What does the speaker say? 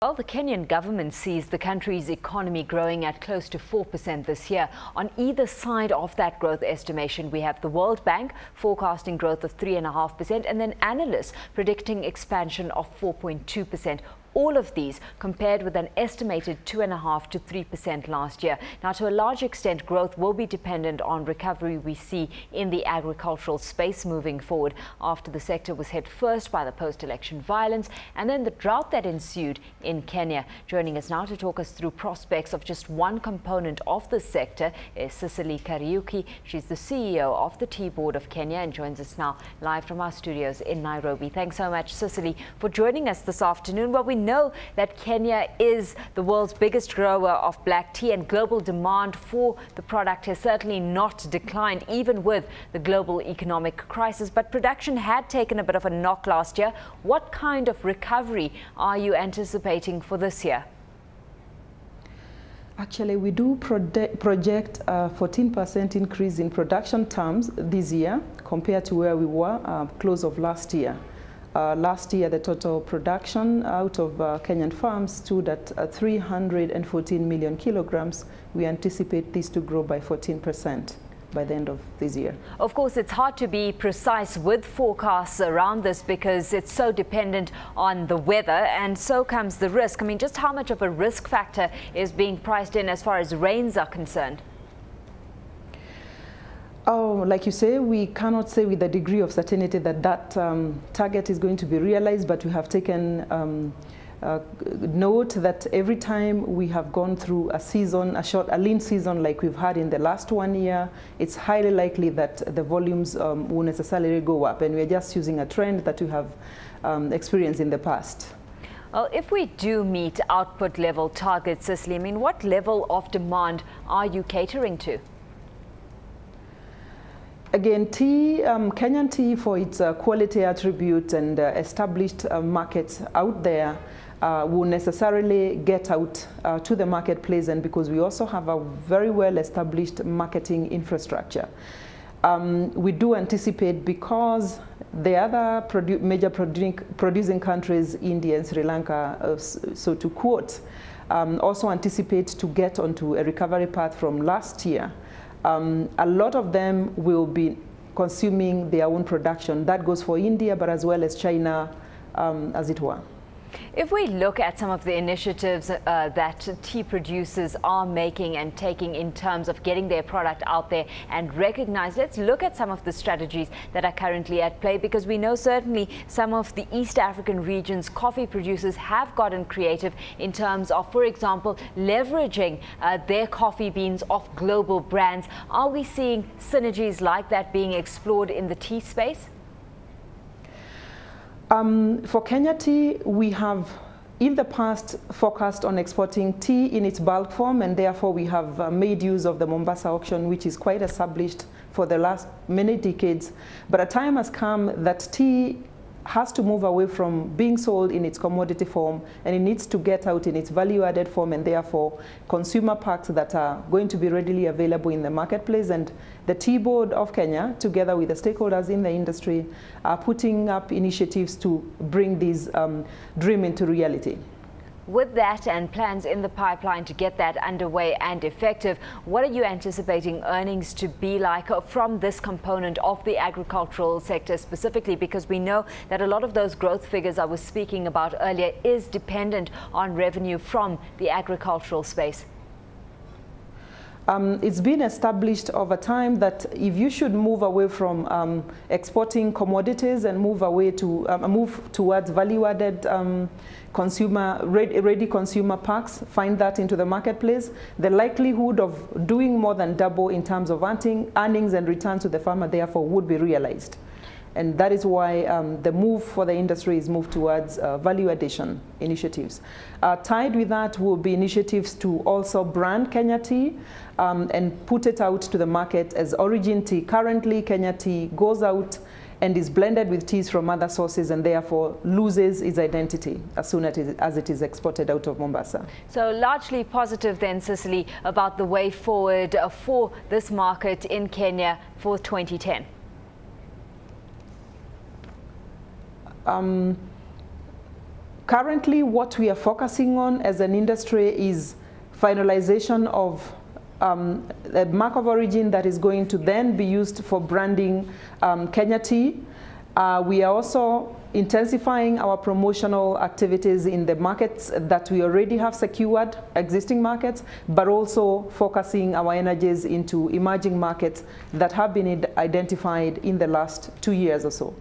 Well, the Kenyan government sees the country's economy growing at close to 4% this year. On either side of that growth estimation, we have the World Bank forecasting growth of 3.5% and then analysts predicting expansion of 4.2%. All of these compared with an estimated 2.5% to 3% last year. Now, to a large extent, growth will be dependent on recovery we see in the agricultural space moving forward after the sector was hit first by the post-election violence and then the drought that ensued in Kenya. Joining us now to talk us through prospects of just one component of the sector is Sicily Kariuki. She's the CEO of the Tea Board of Kenya and joins us now live from our studios in Nairobi. Thanks so much, Sicily, for joining us this afternoon. Well, we know that Kenya is the world's biggest grower of black tea, and global demand for the product has certainly not declined even with the global economic crisis, but production had taken a bit of a knock last year. What kind of recovery are you anticipating for this year? Actually, we do project a 14% increase in production terms this year compared to where we were close of last year. Last year, the total production out of Kenyan farms stood at 314 million kilograms. We anticipate this to grow by 14% by the end of this year. Of course, it's hard to be precise with forecasts around this because it's so dependent on the weather, and so comes the risk. I mean, just how much of a risk factor is being priced in as far as rains are concerned? Oh, like you say, we cannot say with a degree of certainty that target is going to be realized, but we have taken note that every time we have gone through a season, a lean season like we've had in the last 1 year, it's highly likely that the volumes will necessarily go up, and we're just using a trend that we have experienced in the past. Well, if we do meet output level targets, Sicily, I mean, what level of demand are you catering to? Again, tea, Kenyan tea, for its quality attributes and established markets out there, will necessarily get out to the marketplace, and because we also have a very well-established marketing infrastructure. We do anticipate, because the other major producing countries, India and Sri Lanka, so to quote, also anticipate to get onto a recovery path from last year. A lot of them will be consuming their own production. That goes for India, but as well as China, as it were. If we look at some of the initiatives that tea producers are making and taking in terms of getting their product out there and recognized, let's look at some of the strategies that are currently at play, because we know certainly some of the East African region's coffee producers have gotten creative in terms of, for example, leveraging their coffee beans off global brands. Are we seeing synergies like that being explored in the tea space? For Kenya tea, we have in the past focused on exporting tea in its bulk form, and therefore we have made use of the Mombasa auction, which is quite established for the last many decades. But a time has come that tea has to move away from being sold in its commodity form, and it needs to get out in its value-added form, and therefore consumer packs that are going to be readily available in the marketplace. And the Tea Board of Kenya, together with the stakeholders in the industry, are putting up initiatives to bring this dream into reality. With that and plans in the pipeline to get that underway and effective, what are you anticipating earnings to be like from this component of the agricultural sector specifically? Because we know that a lot of those growth figures I was speaking about earlier is dependent on revenue from the agricultural space. It's been established over time that if you should move away from exporting commodities and move away to move towards value-added ready consumer packs, find that into the marketplace, the likelihood of doing more than double in terms of earnings and returns to the farmer therefore would be realized. And that is why the move for the industry is moved towards value addition initiatives. Tied with that will be initiatives to also brand Kenya tea and put it out to the market as origin tea. Currently, Kenya tea goes out and is blended with teas from other sources, and therefore loses its identity as soon as it is exported out of Mombasa. So largely positive then, Sicily, about the way forward for this market in Kenya for 2010. Currently, what we are focusing on as an industry is finalization of a mark of origin that is going to then be used for branding Kenya tea. We are also intensifying our promotional activities in the markets that we already have secured, existing markets, but also focusing our energies into emerging markets that have been identified in the last 2 years or so.